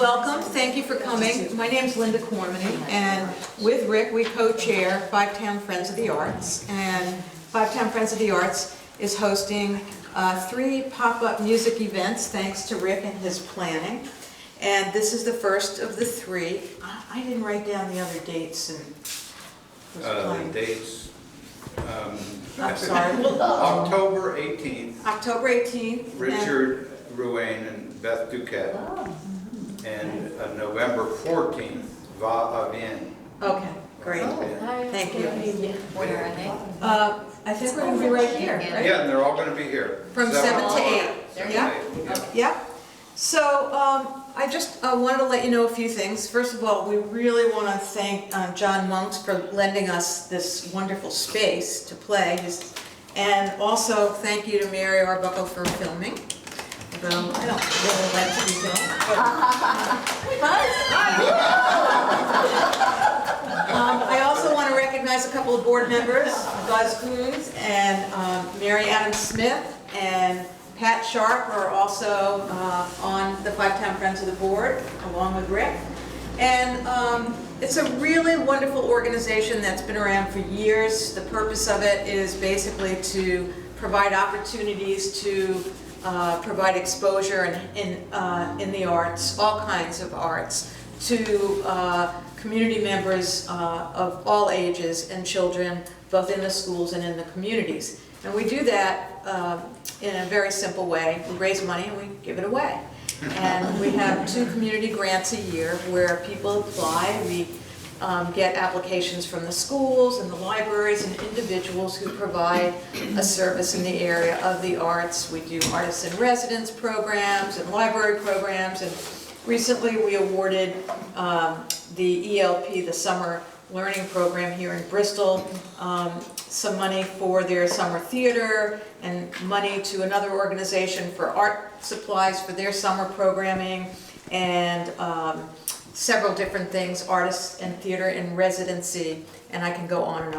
welcome. Thank you for coming. My name's Linda Cormany, and with Rick, we co-chair Five Town Friends of the Arts. And Five Town Friends of the Arts is hosting 3 pop-up music events, thanks to Rick and his planning. And this is the first of the 3. I didn't write down the other dates and The dates. I'm sorry. October 18th. October 18th. Richard Ruane and Beth Duquette. And November 14th, Va Avien. Okay, great. Thank you. Where are they? I think we're going to be right here, right? Yeah, and they're all going to be here. From 7 to 8. Yeah? Yeah. So I just wanted to let you know a few things. First of all, we really want to thank John Monks for lending us this wonderful space to play. And also thank you to Mary Arbuckle for filming. Although I don't really like to be filmed. I also want to recognize a couple of board members, Buzz Coons and Mary Adam Smith and Pat Sharp are also on the Five Town Friends of the Board, along with Rick. And it's a really wonderful organization that's been around for years. The purpose of it is basically to provide opportunities to provide exposure in the arts, all kinds of arts, to community members of all ages and children, both in the schools and in the communities. And we do that in a very simple way. We raise money and we give it away. And we have 2 community grants a year where people apply. We get applications from the schools and the libraries and individuals who provide a service in the area of the arts. We do artists in residence programs and library programs. And recently we awarded the ELP, the Summer Learning Program here in Bristol, some money for their summer theater and money to another organization for art supplies for their summer programming, and several different things, artists and theater in residency, and I can go on and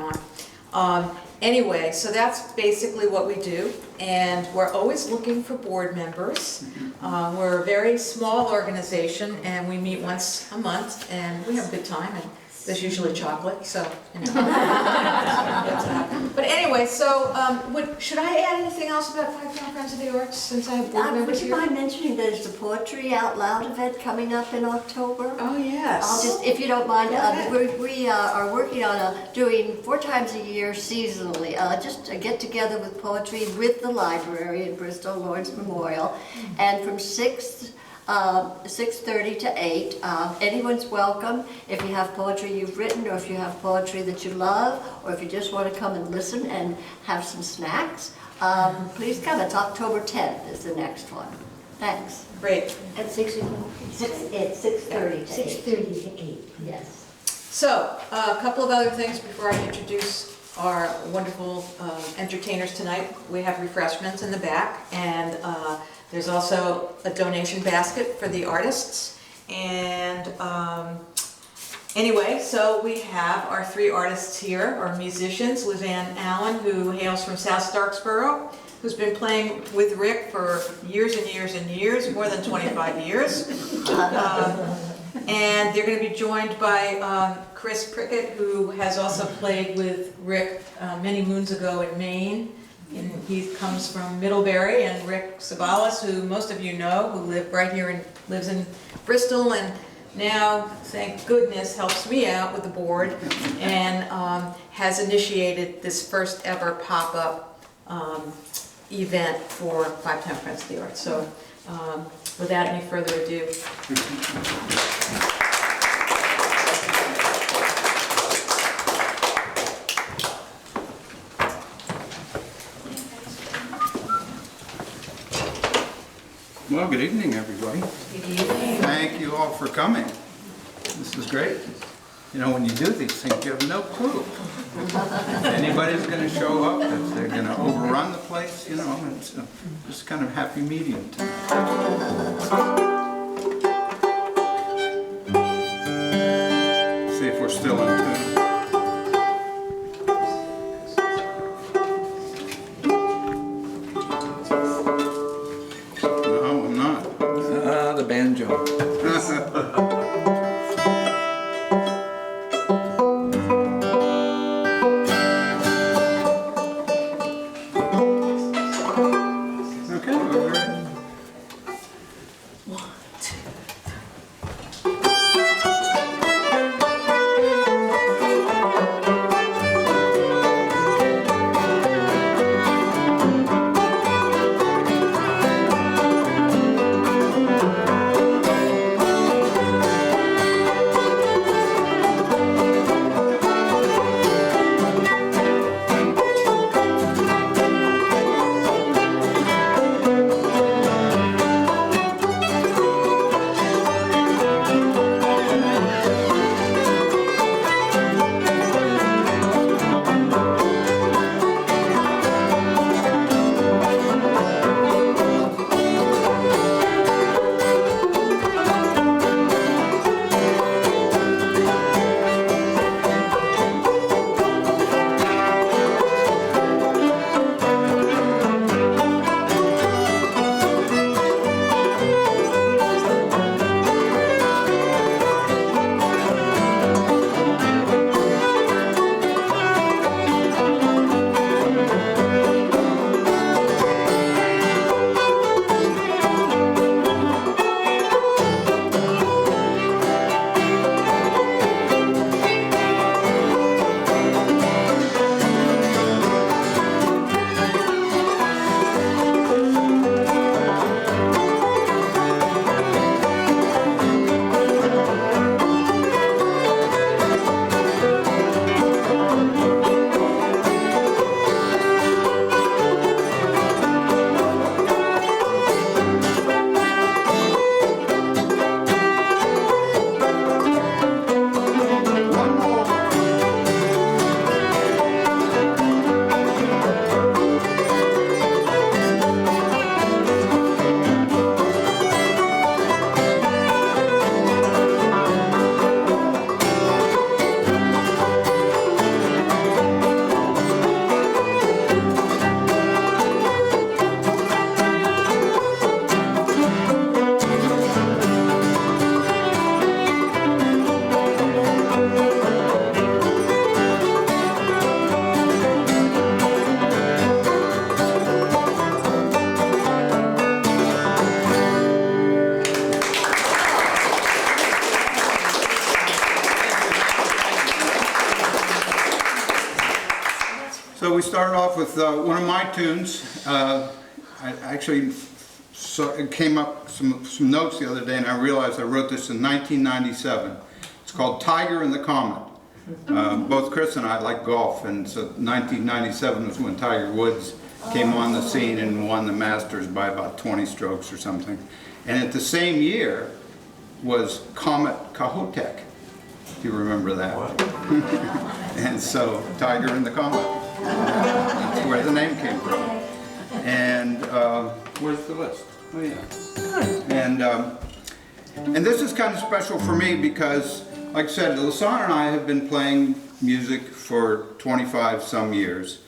on. Anyway, so that's basically what we do, and we're always looking for board members. We're a very small organization, and we meet once a month, and we have a good time, and there's usually chocolate, so, you know. But anyway, so should I add anything else about Five Town Friends of the Arts since I have board members Would you here? mind mentioning there's the Poetry Out Loud event coming up in October? Oh, yes. I'll just, if you don't mind, Go ahead. we are working on doing 4 times a year seasonally, just a get together with poetry with the library in Bristol, Lawrence Memorial, and from 6:30 to 8. Anyone's welcome. If you have poetry you've written, or if you have poetry that you love, or if you just want to come and listen and have some snacks, please come. It's October 10th is the next one. Thanks. Great. At 6 o'clock? 6:30 to 8. 6:30 to 8. Yes. So, a couple of other things before I introduce our wonderful entertainers tonight. We have refreshments in the back, and there's also a donation basket for the artists. And anyway, so we have our 3 artists here, our musicians. Lizanne Allen, who hails from South Starksboro, who's been playing with Rick for years and years and years, more than 25 years. And they're going to be joined by Chris Prickett, who has also played with Rick many moons ago in Maine. And he comes from Middlebury, and Rick Sabalas, who most of you know, who lives in Bristol, and now, thank goodness, helps me out with the board, and has initiated this first ever pop-up event for Five Town Friends of the Arts. So, without any further ado. Well, good evening, everybody. Good evening. Thank you all for coming. This is great. You know, when you do these things, you have no clue if anybody's going to show up, if they're going to overrun the place, you know, it's just kind of happy medium tonight. See if we're still in tune. The banjo. Okay, we're ready. So we started off with one of my tunes. I actually came up some notes the other day, and I realized I wrote this in 1997. It's called Tiger and the Comet. Both Chris and I like golf, and so 1997 was when Tiger Woods came on the scene and won the Masters by about 20 strokes or something. And at the same year was Comet Cahotek. Do you remember that? And so Tiger and the Comet. That's where the name came from. And where's the list? Oh yeah. And this is kind of special for me because, like I said, Lasan and I have been playing music for 25 some years.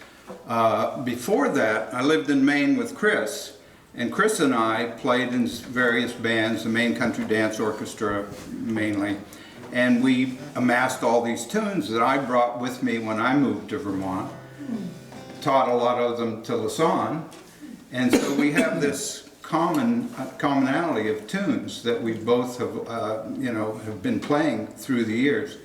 Before that, I lived in Maine with Chris, and Chris and I played in various bands, the Maine Country Dance Orchestra mainly, and we amassed all these tunes that I brought with me when I moved to Vermont, taught a lot of them to Lasan, and so we have this commonality of tunes that we both have, have been playing through the years.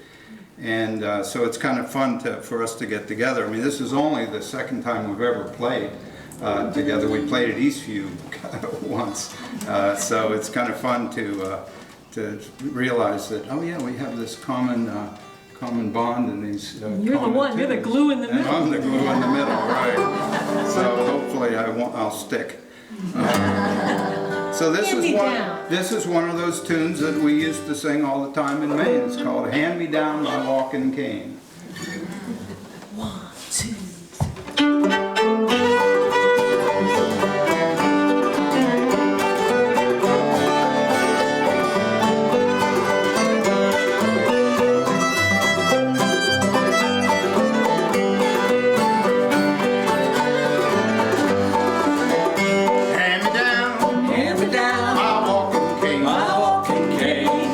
And so it's kind of fun for us to get together. I mean, this is only the second time we've ever played together. We played at Eastview once, so it's kind of fun to realize that, oh yeah, we have this common bond in these You're the one, you're the glue in the middle. I'm the glue in the middle, right. So hopefully I'll stick. So this is one of those tunes that we used to sing all the time in Maine. It's called Hand Me Down My Walking Cane. 1, 2, 3. Hand me down my walking cane.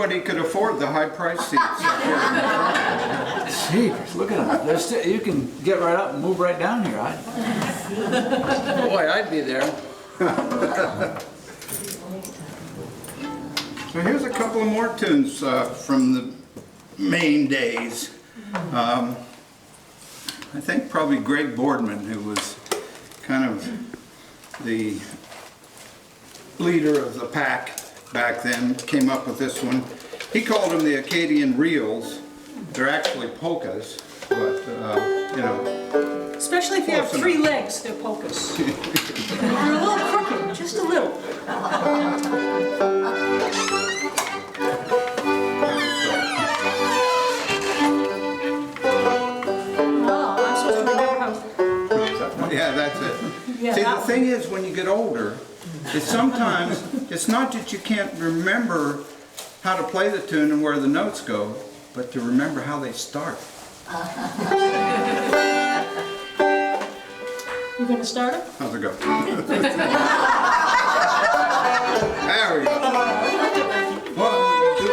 nobody could afford the high-priced seats up here. Jeepers, look at them. You can get right up and move right down here. Boy, I'd be there. So here's a couple of more tunes from the main days. I think probably Greg Boardman, who was kind of the leader of the pack back then, came up with this one. He called them the Acadian Reels. They're actually polkas, but you know. Especially if you have Close 3 legs, they're polkas. You're a little crooked, just a little. Oh, I'm supposed to remember how. Yeah, that's it. Yeah, See, the that thing is, when you get older, it's sometimes, it's not that you can't remember how to play the tune and where the notes go, but to remember how they start. You gonna start it? How's it go? There we go. 1, 2.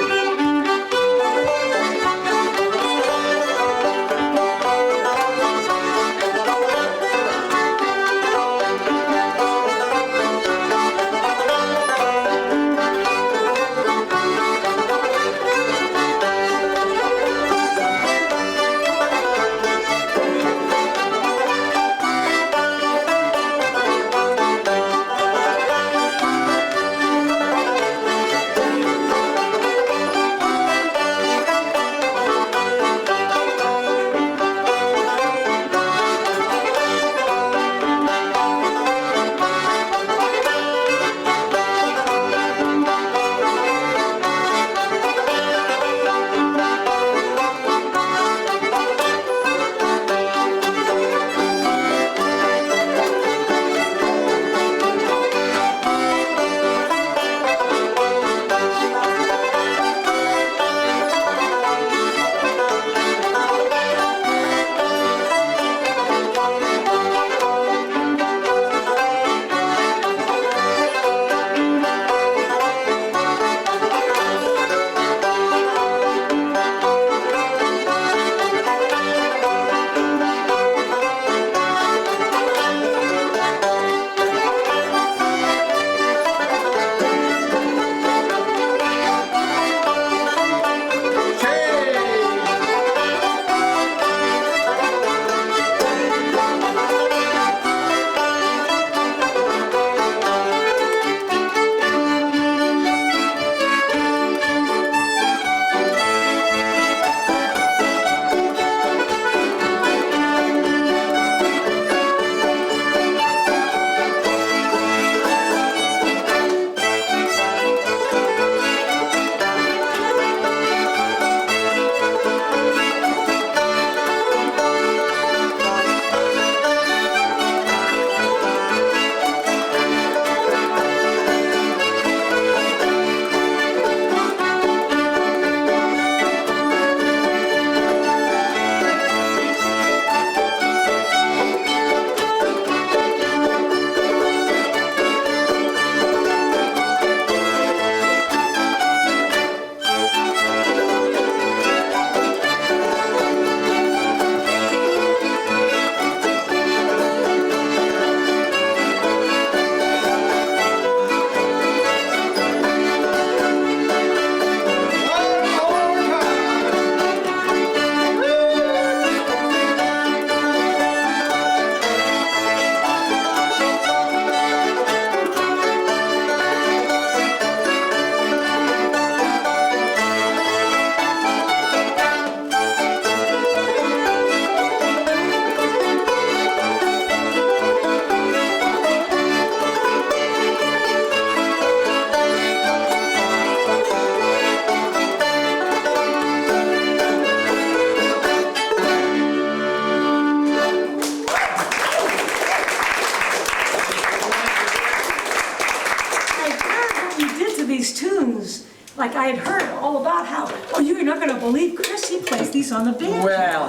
Like I had heard all about how, oh, you're not gonna believe Chris, he plays these on the banjo. Well,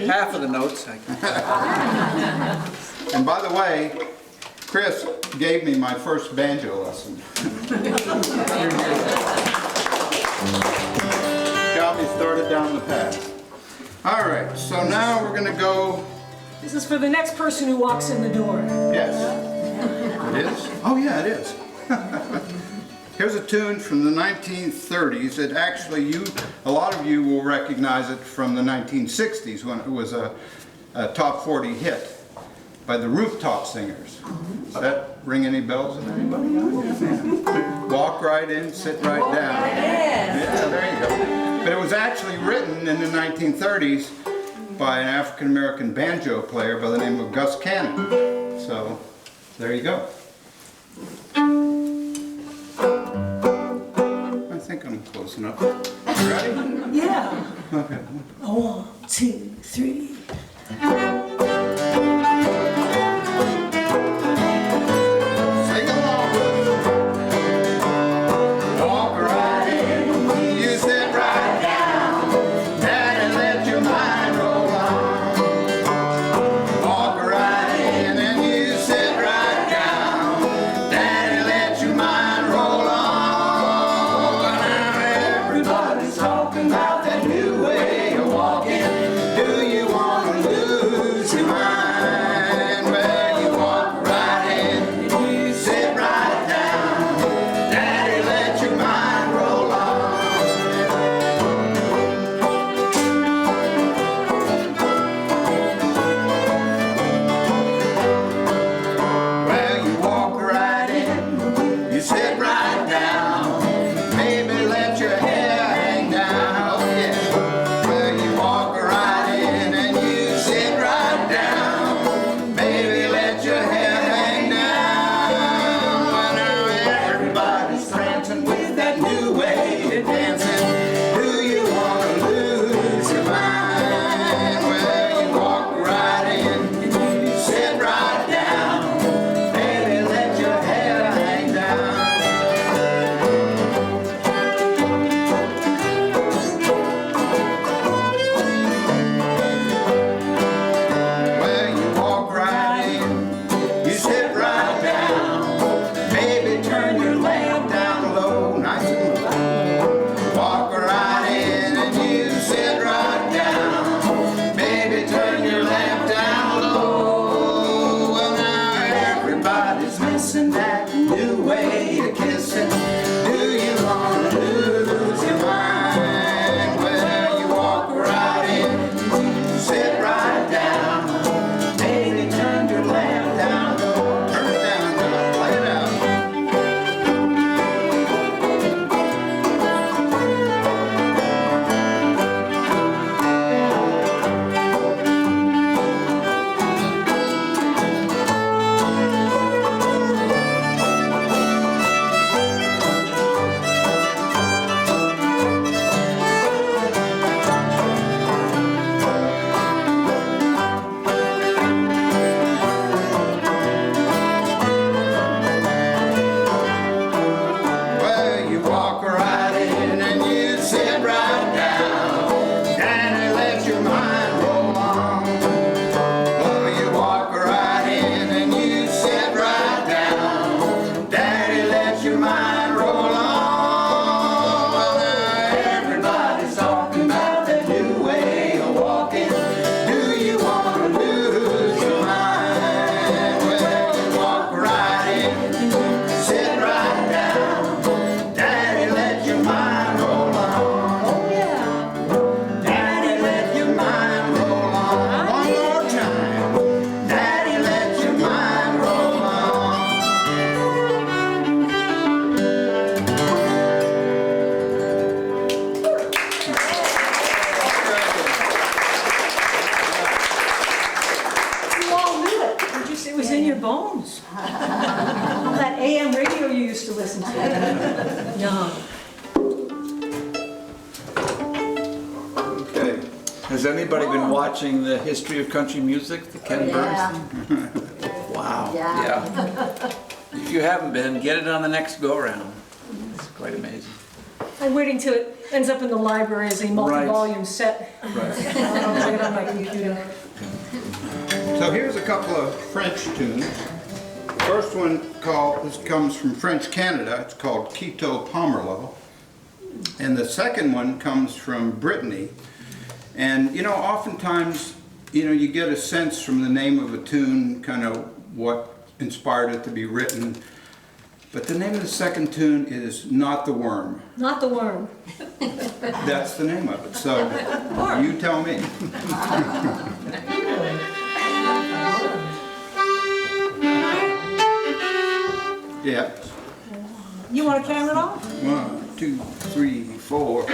half of the notes. And by the way, Chris gave me my first banjo lesson. got me started down the path. All right, so now we're gonna go, This is for the next person who walks in the door. yes. It is? Oh yeah, it is. Here's a tune from the 1930s. It actually, a lot of you will recognize it from the 1960s when it was a top 40 hit by the Rooftop Singers. Does that ring any bells with anybody? Walk right in, sit right down. Yeah, there you go. But it was actually written in the 1930s by an African-American banjo player by the name of Gus Cannon. So, there you go. I think I'm close enough. You ready? Yeah. Okay. 1, 2, 3. Sing along. Walk right in, you sit right down, Daddy, let your mind roll on. Walk right in and you sit right down, Daddy, let your mind roll on. Now everybody's talking about that new way of walking. Do you want to lose your mind? Well, you walk right in and you sit right down, Daddy, let your mind roll on. Well, you walk right in, you sit right down, baby, let your hair hang down, yeah. Well, you walk right in and you sit right down, baby, let your hair hang down. Well, now everybody's prancing with that new way of dancing. Do you want to lose your mind? Well, you walk right in and you sit right down, baby, let your hair hang down. Well, you walk right in, you sit right down, baby, turn your lamp down low, nice and low. Walk right in and you sit right down, baby, turn your lamp down low. Well, now everybody's missing that new way of kissing. Do you want to lose your mind? Well, you walk right in, you sit right down, baby, turn your lamp down low. Turn it down, play it out. Well, you walk right in and you sit right down, Daddy, let your mind roll on. Well, you walk right in and you sit right down, Daddy, let your mind roll on. Well, now everybody's talking about that new way of walking. Do you want to lose your mind? Well, you walk right in and you sit right down, Daddy, let your mind roll on. Oh yeah. Daddy, let your mind roll on. One more time. Daddy, let your mind roll on. You all knew it. You just, it was in your bones. All that AM radio you used to listen to. Yeah. Okay. Has anybody been watching the history of country music, the Ken Burns? Wow. Yeah. If you haven't been, get it on the next go-around. It's quite amazing. I'm waiting till it ends up in the library as a multi-volume set. Right. I'll play it on my computer. So here's a couple of French tunes. First one this comes from French Canada. It's called Quito Pomerleau. And the second one comes from Brittany. And you know, oftentimes, you know, you get a sense from the name of a tune, kind of what inspired it to be written. But the name of the second tune is Not the Worm. Not the worm. That's the name of it, so you tell me. Yeah. You want to count it off? 1, 2, 3, 4.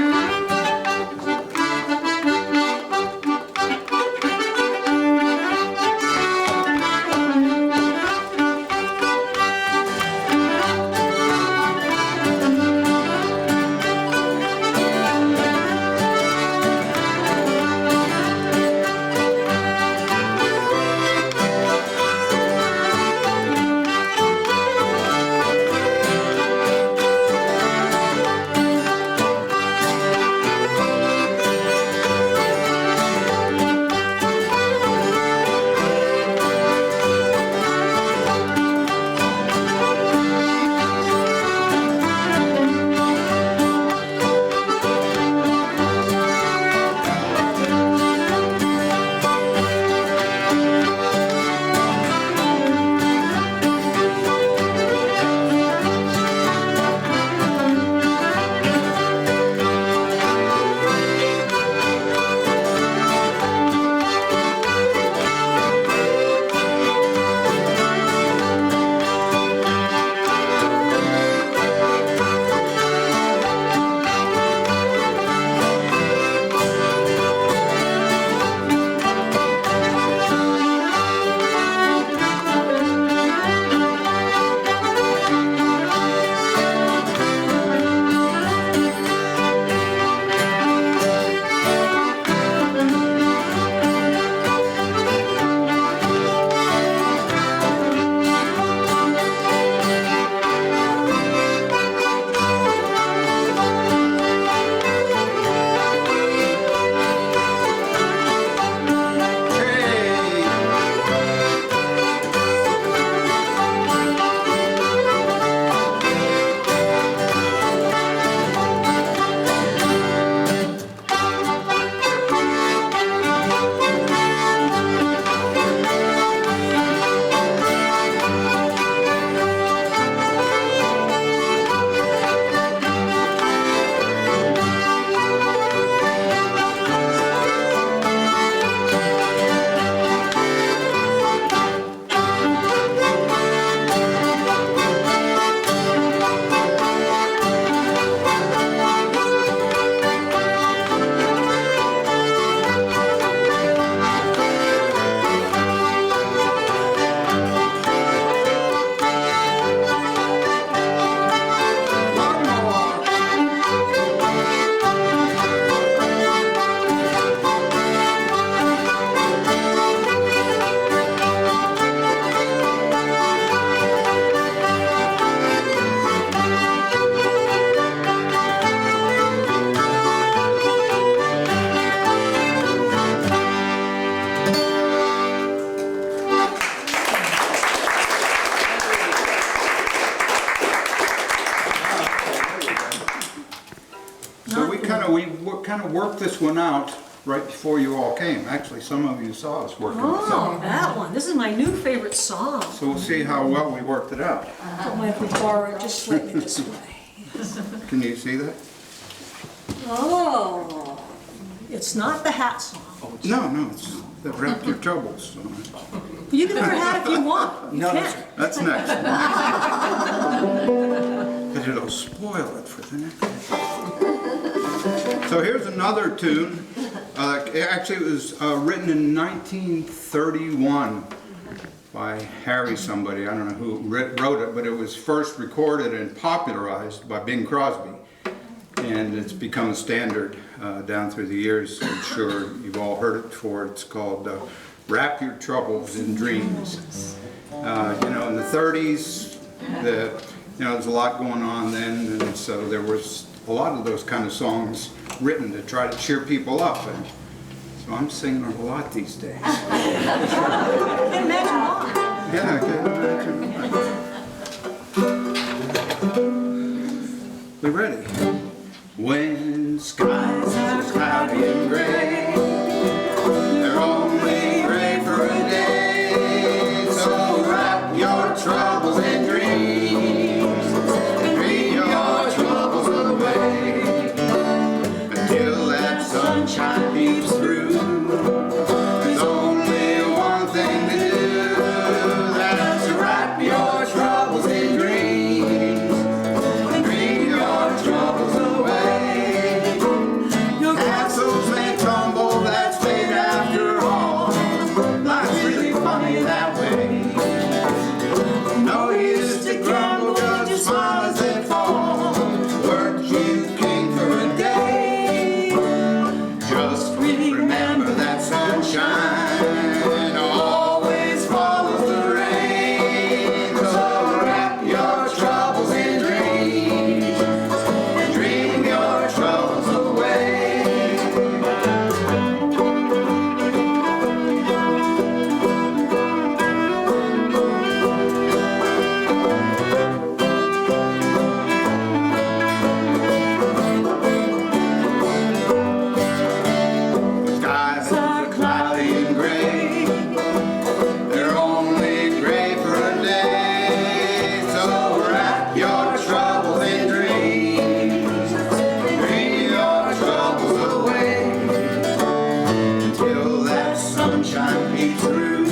kind of worked this one out right before you all came. Actually, some of you saw us working this Oh, out. that one. This is my new favorite song. So we'll see how well we worked it out. Don't mind if we borrow it just slightly this way. Can you see that? Oh, it's not the hat song. No, it's the Wrap Your Troubles. You can wear a hat if you want. You No, can. that's next. But it'll spoil it for the next one. So here's another tune. Actually, it was written in 1931 by Harry somebody. I don't know who wrote it, but it was first recorded and popularized by Bing Crosby. And it's become a standard down through the years. I'm sure you've all heard it before. It's called Wrap Your Troubles in Dreams. You know, in the 30s, there's a lot going on then, and so there was a lot of those kind of songs written to try to cheer people up. And so I'm singing a lot these days. I can't imagine why. Yeah, I can imagine. We're ready. When sunshine peeks through.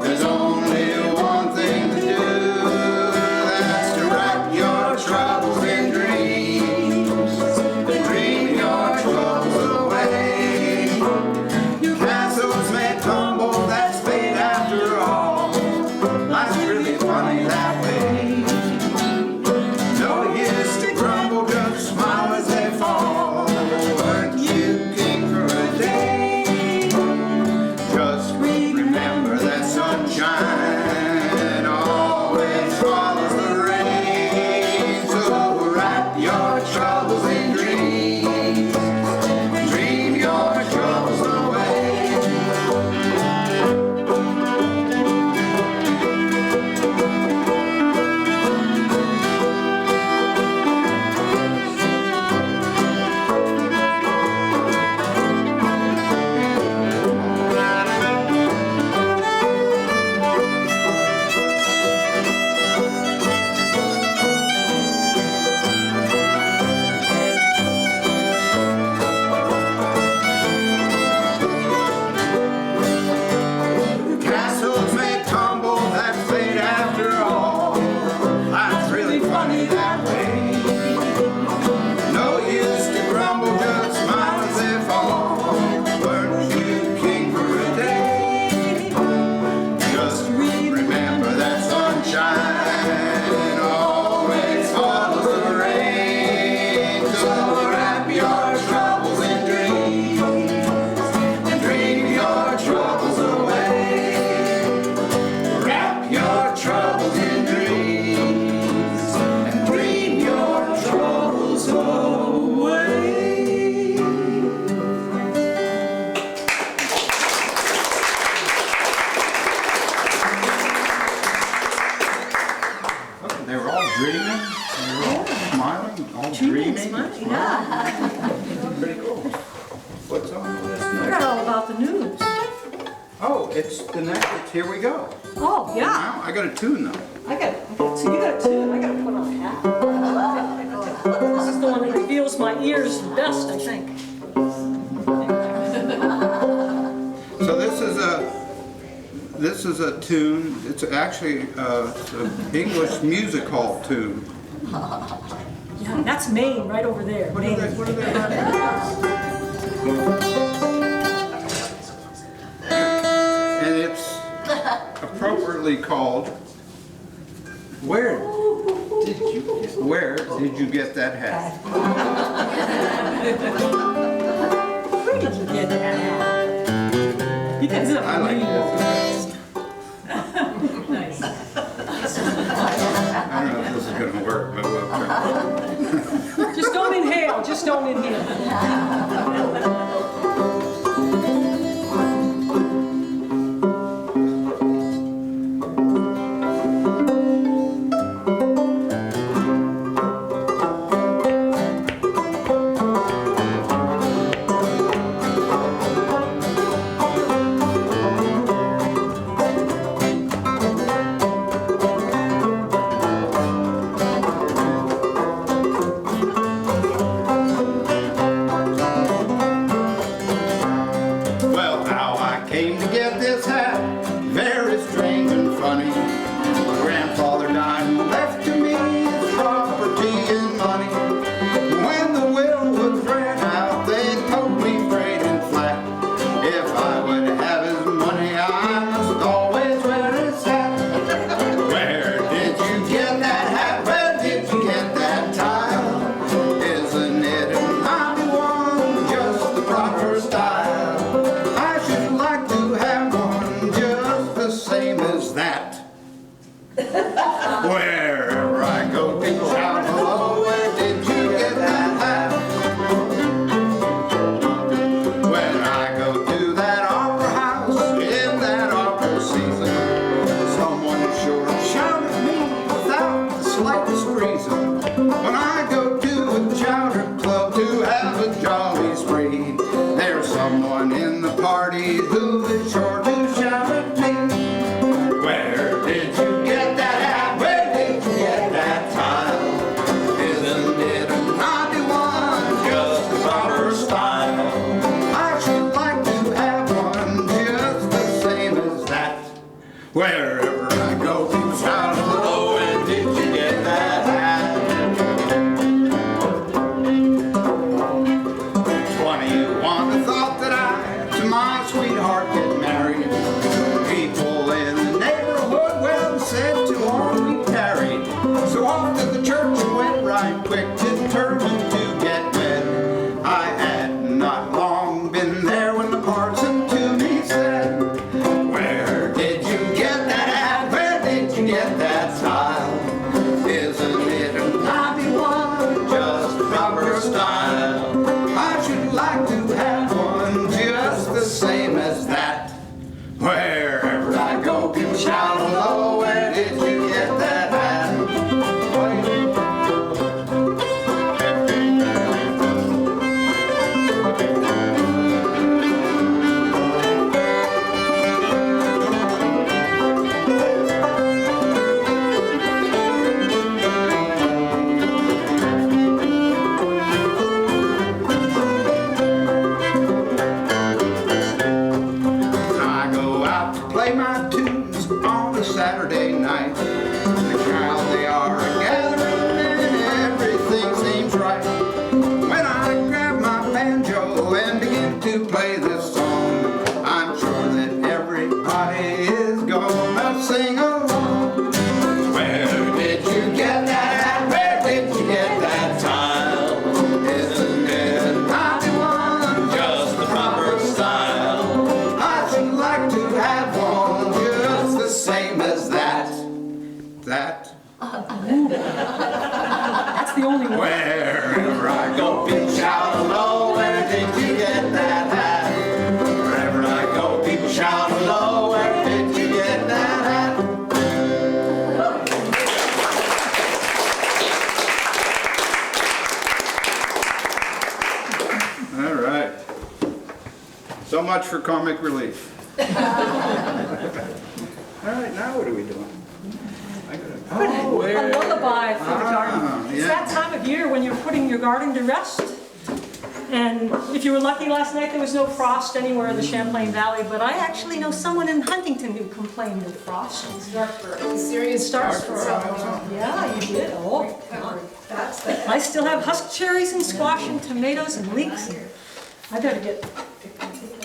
There's only one thing to do, that's to wrap your troubles in dreams, dream your troubles away. Your castles may tumble, that's fate after all. Life's really funny that way. No use to grumble, just smile as they fall. Weren't you king for a day? Just remember that sunshine always follows the rain. So wrap your troubles in dreams, dream your troubles away. Castles may tumble, that's fate after all. Life's really funny that way. No use to grumble, just smile as they fall. Weren't you king for a day? Just remember that sunshine always follows the rain. So wrap your troubles in dreams, and dream your troubles away. Wrap your troubles in dreams, and dream your troubles away. Look, they were all dreaming, they were all smiling, all dreaming. Pretty cool. What's on the list I next? forgot all about the news. Oh, it's the next, it's Here We Go. Oh, yeah. Now, I got a tune though. So you got two, I gotta put on a hat. This is the one that reveals my ears the best, I think. So this is a tune, it's actually it's an English music hall tune. Yeah, that's Maine, right over there. What are they running? And it's appropriately called Where Did You Get That Hat? Where did you get that hat? You guys are I like this. Nice. I don't know if this is gonna work, but we'll try. Just don't inhale, just don't inhale. Well, how I came to get this hat, very strange and funny. My grandfather died and left to me his property and money. When the will was read out, they told me straight and flat, if I would have his money, I must always wear his hat. Where did you get that hat? Where did you get that tile? Isn't it an odd one, just the proper style? I should like to have one just the same as that. Wherever I go, people shout, hello, where did you get that hat? When I go to that opera house in that opera season, someone sure shout at me without the slightest reason. When I go to a chowder club to have a jolly spree, there's someone in the party who is sure to shout at me. Where did you get that hat? Where did you get that tile? Isn't it a naughty one, just the proper style? I should like to have one Wherever I go, people shout, hello, and did you get that hat? 21, I thought that I, to my sweetheart, get married. People in the neighborhood, well, said too long we tarried. So off to the church and went right quick, determined to get wed. I had not long been there when the parson to me said, where did you get that hat? Where did you get that style? Isn't it a knobby one, just the proper style? I should like to have one just the same as that. Wherever I go, people shout, hello, where did you get that hat? I go out to play my tunes on a Saturday night. The crowd, they are gathering and everything seems right. When I grab my banjo and begin to play this song, I'm sure that everybody is gonna sing along. Where did you get that hat? Where did you get that tile? Isn't it a naughty one, just the proper style? I should like to have one just the same as that. That. That's the only one. Wherever I go, people shout, hello, where did you get that hat? Wherever I go, people shout, hello, where did you get that hat? All right. So much for comic relief. All right, now what are we doing? Oh, A lullaby for the garden. It's yeah. that time of year when you're putting your garden to rest. And if you were lucky last night, there was no frost anywhere in the Champlain Valley, but I actually know someone in Huntington who complained of frost. Serious Starkborough. Yeah, you did. Oh, I still have husk cherries and squash and tomatoes and leeks. I better get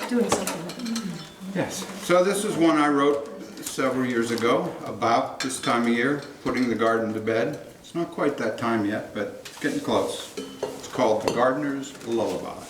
doing something with them. Yes. So this is one I wrote several years ago about this time of year, putting the garden to bed. It's not quite that time yet, but it's getting close. It's called The Gardener's Lullaby.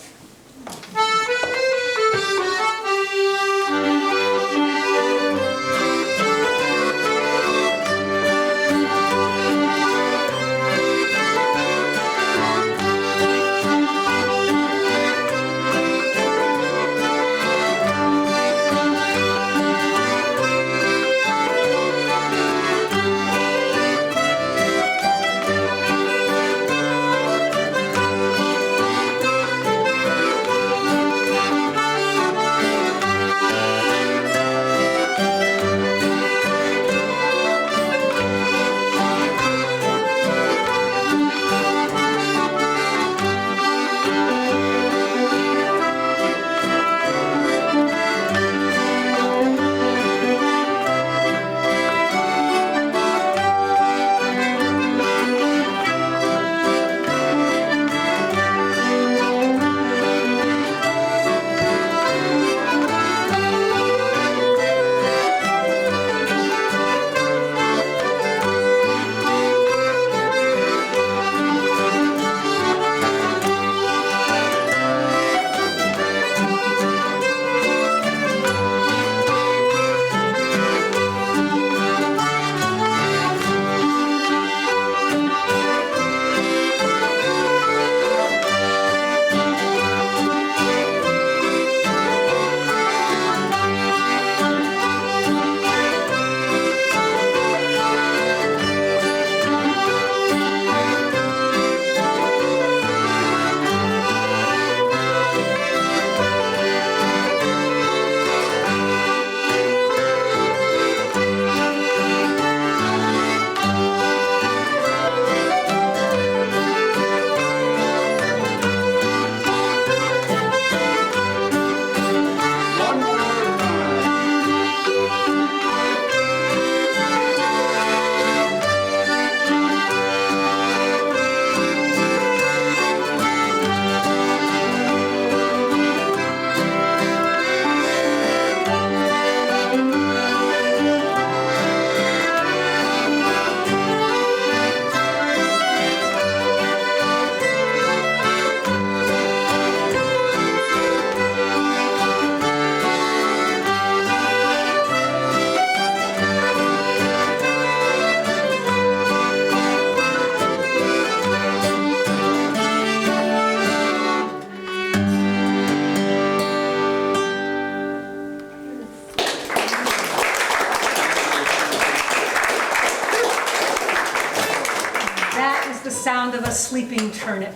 sound of a sleeping turnip.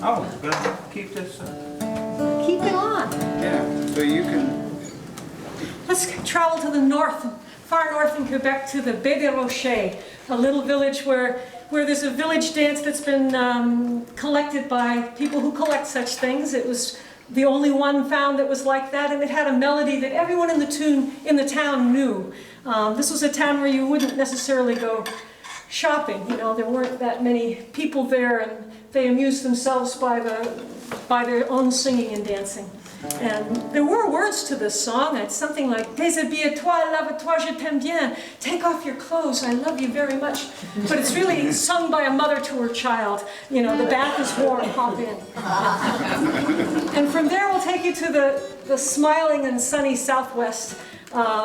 Oh, but keep this, Keep it on. yeah, so you can, Let's travel to the north, far north in Quebec, to the Baie des Rochers, a little village where there's a village dance that's been collected by people who collect such things. It was the only one found that was like that, and it had a melody that everyone in the town knew. This was a town where you wouldn't necessarily go shopping. You know, there weren't that many people there, and they amused themselves by their own singing and dancing. And there were words to this song. It's something like, déshabille-toi, lave-toi, je t'aime bien. Take off your clothes, I love you very much. But it's really sung by a mother to her child. You know, the bath is warm, hop in. And from there we'll take you to the smiling and sunny Southwest,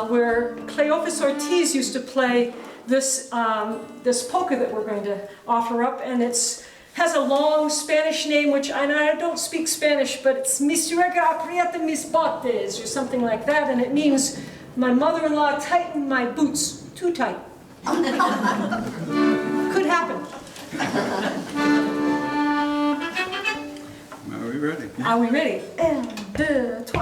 where Cleophas Ortiz used to play this polka that we're going to offer up, and has a long Spanish name, which I don't speak Spanish, but it's Mi suegra aprieta mis botes, or something like that, and it means my mother-in-law tightened my boots too tight. Could happen. are we ready? Are we ready? 1, 2, 3.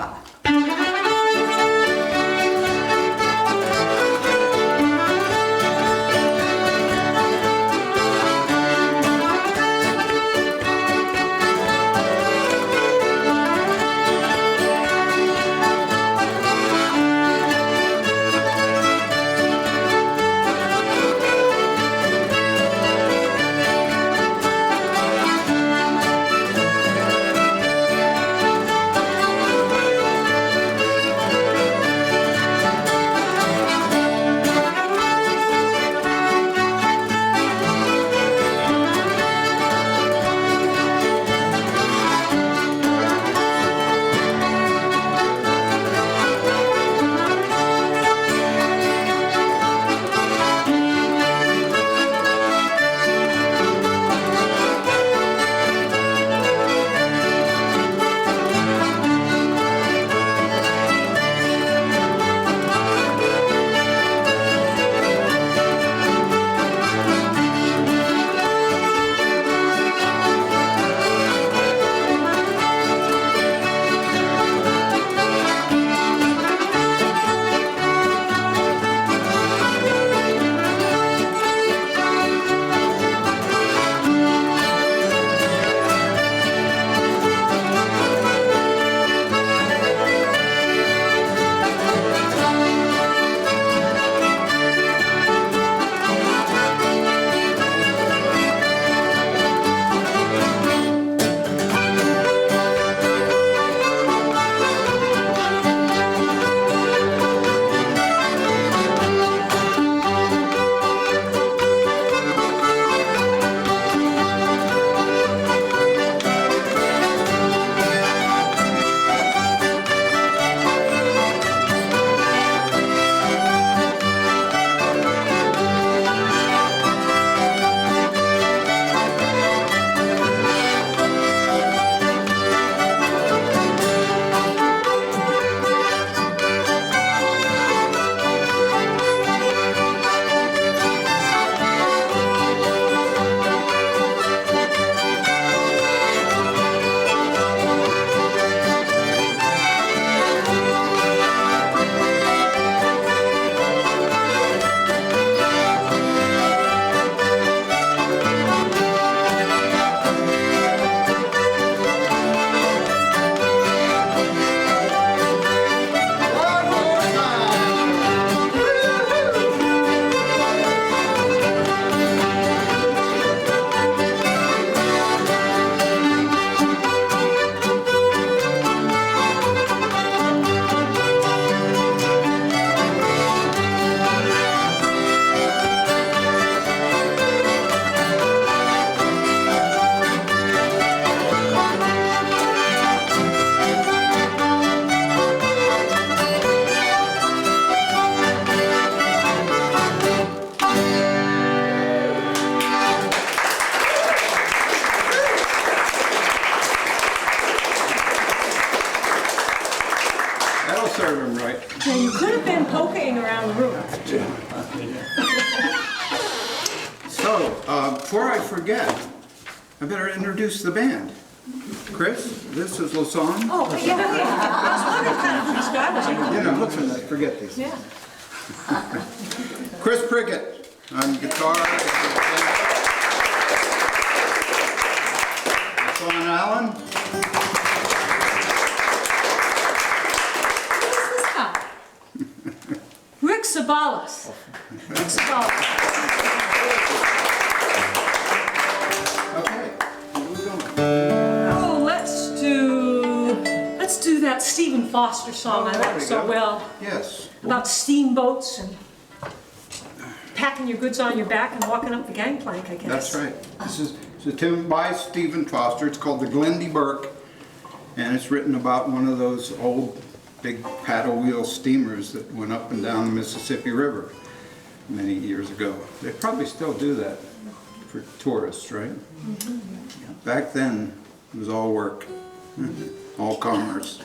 serve him right. Now, you could have been poking around the room. So, before I forget, I better introduce the band. Chris, this is Lasan. Oh, yeah, I was wondering kind of who this guy was. You know, forget these. Yeah. Chris Prickett on guitar. Lasan Allen. Who's this guy? Rick Sabalas. Rick Sabalas. Okay, where we going? Oh, let's do that Stephen Foster song I Oh, there like we so go. well. Yes. About steamboats and packing your goods on your back and walking up the gangplank, I guess. That's right. This is a tune by Stephen Foster. It's called the Glendy Burke, and it's written about one of those old big paddle wheel steamers that went up and down the Mississippi River many years ago. They probably still do that for tourists, right? Mm-hmm. Back then, it was all work, all commerce.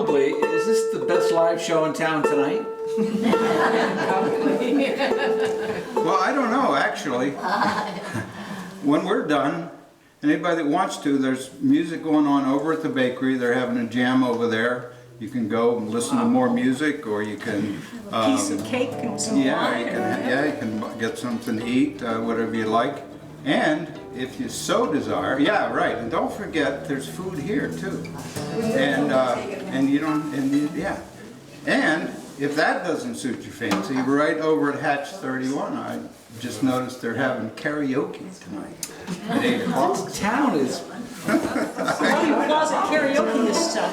Is this the best live show in town tonight? Well, I don't know, actually. When we're done, anybody that wants to, there's music going on over at the bakery. They're having a jam over there. You can go and listen to more music, or you can... Piece of cake and some Yeah, wine. you can get something to eat, whatever you like. And if you so desire, yeah, right. And don't forget, there's food here too. And you don't, yeah. And if that doesn't suit your fancy, right over at Hatch 31, I just noticed they're having karaoke tonight at 8 o'clock. This town is... Party closet karaoke this stuff.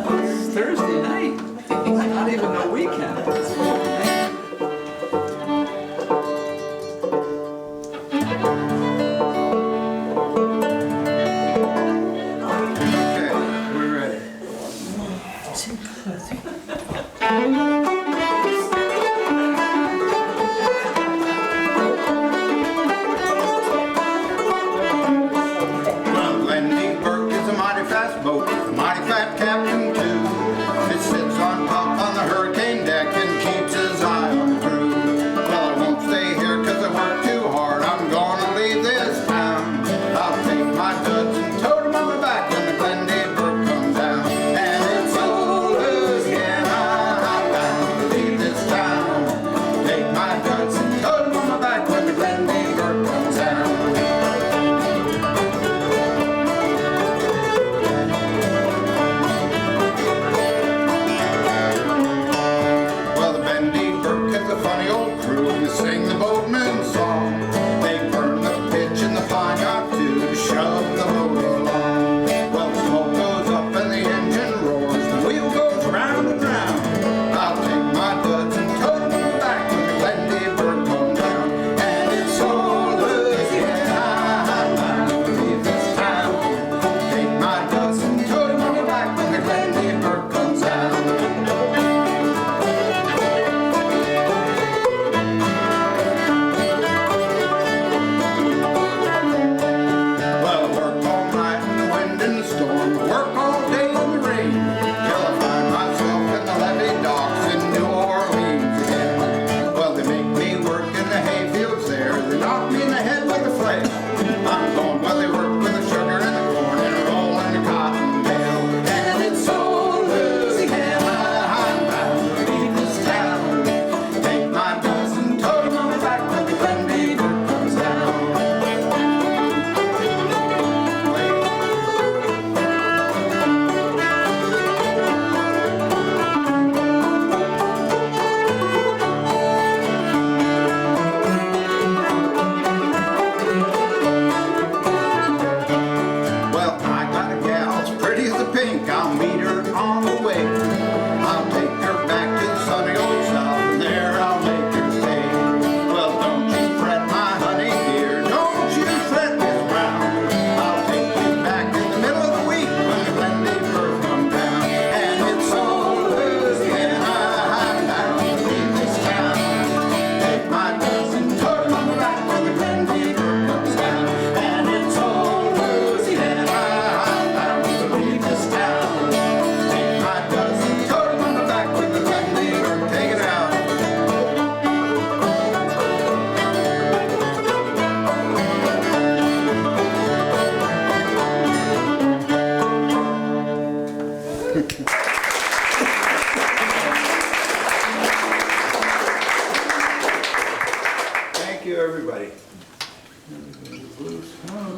It's Thursday night. Not even a weekend. Okay, we're ready. Well, Glendy Burke is a mighty fast boat, a mighty fat captain too. It sits on top on the hurricane deck and keeps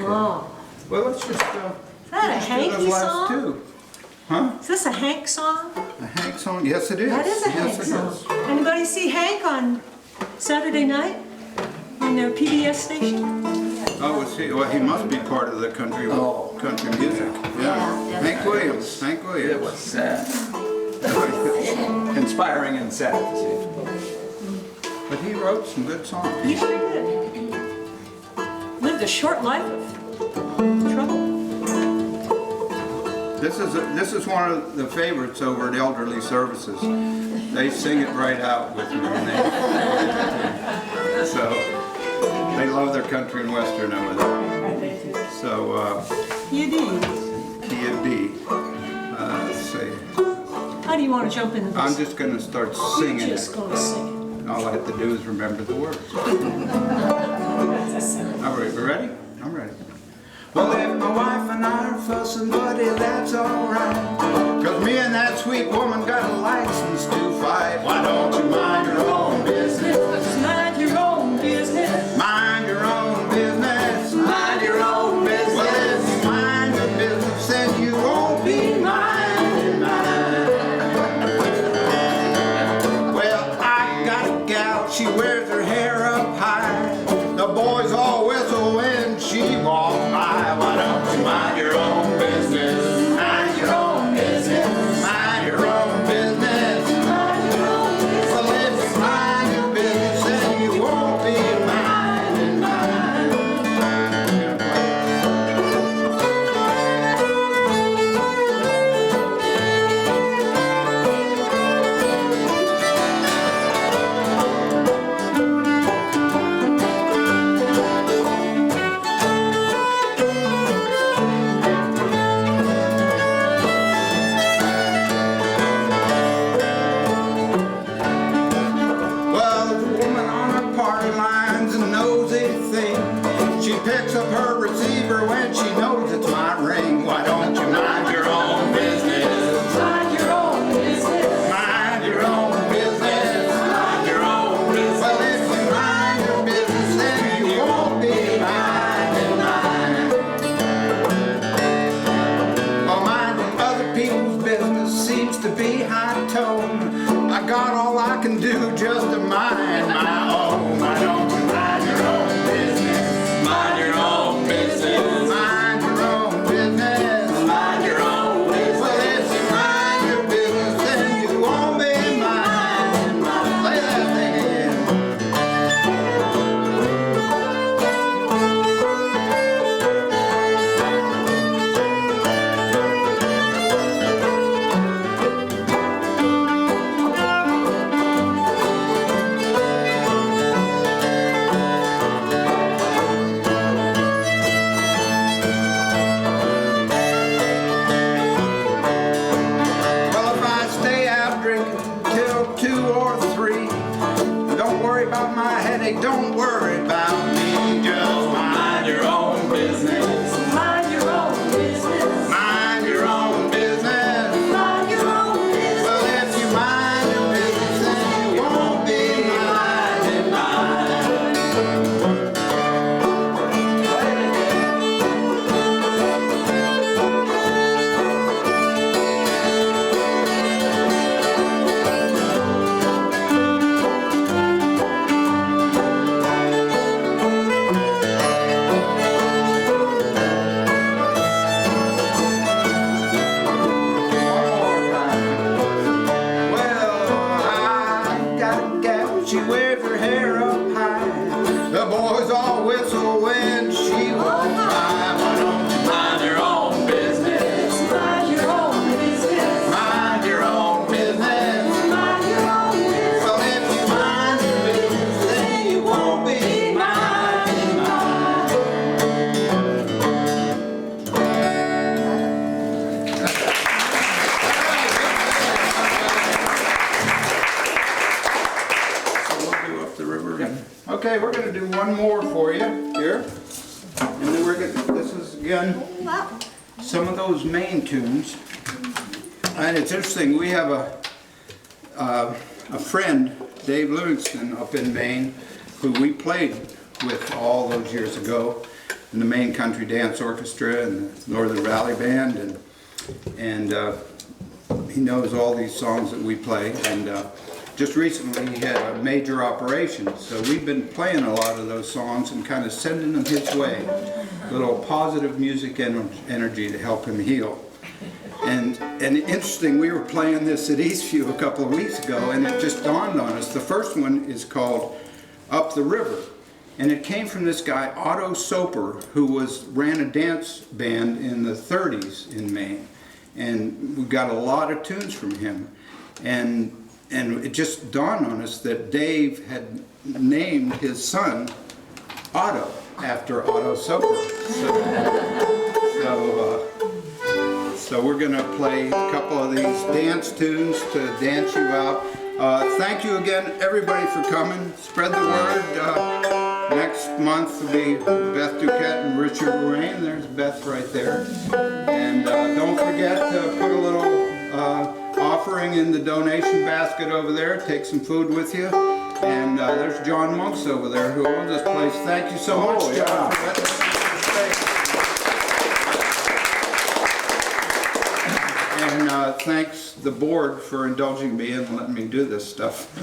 Oh. Well, let's just, Is that a let's do Hanky those last song? two. Huh? Is this a Hank song? A Hank song? Yes, it is. That is a Hank Yes, it song. is. Anybody see Hank on Saturday night on their PBS station? Oh, was he, well, he must be part of the country, country music. Yeah. Yeah, Hank Williams, Hank It Williams. was sad. Inspiring and sad to see. But he wrote some good songs. He sure did. Lived a short life of trouble. This is one of the favorites over at Elderly Services. They sing it right out with me. So they love their country and western over there. So You did. Kia D. Let's see. How do you want to jump into this? I'm just going to start You're singing just it. going to sing All I have to do is remember the words. All right, we ready? I'm ready. Well, if my wife and I are fussing, buddy, that's alright. Cause me and that sweet woman got a license to fight. Why don't you mind your own business? it. Mind your own business. Mind your own business. Mind your own business. Well, if you mind your business, then you won't be minding mine. Well, I got a gal, she wears her hair up high. The boys all whistle when she walks by. Why don't you mind your own business? Mind your own business. Mind your own business. Mind your own business. Well, if you mind your business, then you won't be minding mine. Well, there's a woman on her party line's a nosy thing. She picks up her receiver when she knows it's my ring. Why don't you mind your own business? Mind your own business. Mind your own business. Mind your own business. Well, if you mind your business, then you won't be minding mine. Well, minding other people's business seems to be high tone. I got all I can do just to mind my own. Why don't you mind your own business? Mind your own business. Mind your own business. Mind your own business. Well, if you mind your business, then you won't be minding mine. Play that thing again. Well, if I stay out drinking till 2 or 3, don't worry about my headache, don't worry about me. Just mind your own business. Mind your own business. Mind your own business. Mind your own business. Well, if you mind your business, then you won't be minding mine. Well, I got a gal, she wears her hair up high. The boys all whistle when she walks by. Why don't you mind your own business? Mind your own business. Mind your own business. Mind your own business. Well, if you mind your business, then you won't be minding mine. So we'll do up the river again. Okay, we're gonna do one more for you here. And then we're gonna, this is again, some of those Maine tunes. And it's interesting, we have a friend, Dave Livingston, up in Maine, who we played with all those years ago. in the Maine Country Dance Orchestra and the Northern Valley Band, and he knows all these songs that we play. And just recently he had a major operation, so we've been playing a lot of those songs and kind of sending them his way. A little positive music energy to help him heal. And interesting, we were playing this at Eastview a couple of weeks ago, and it just dawned on us. The first one is called Up the River, and it came from this guy Otto Soper, who ran a dance band in the 30s in Maine, and we got a lot of tunes from him. And it just dawned on us that Dave had named his son Otto after Otto Soper. So we're going to play a couple of these dance tunes to dance you out. Thank you again, everybody, for coming. Spread the word. Next month will be Beth Duquette and Richard Lorraine. There's Beth right there. And don't forget to put a little offering in the donation basket over there. Take some food with you. And there's John Monks over there who owns this place. Thank you so much, John, for letting us use the space. And thanks the board for indulging me and letting me do this stuff.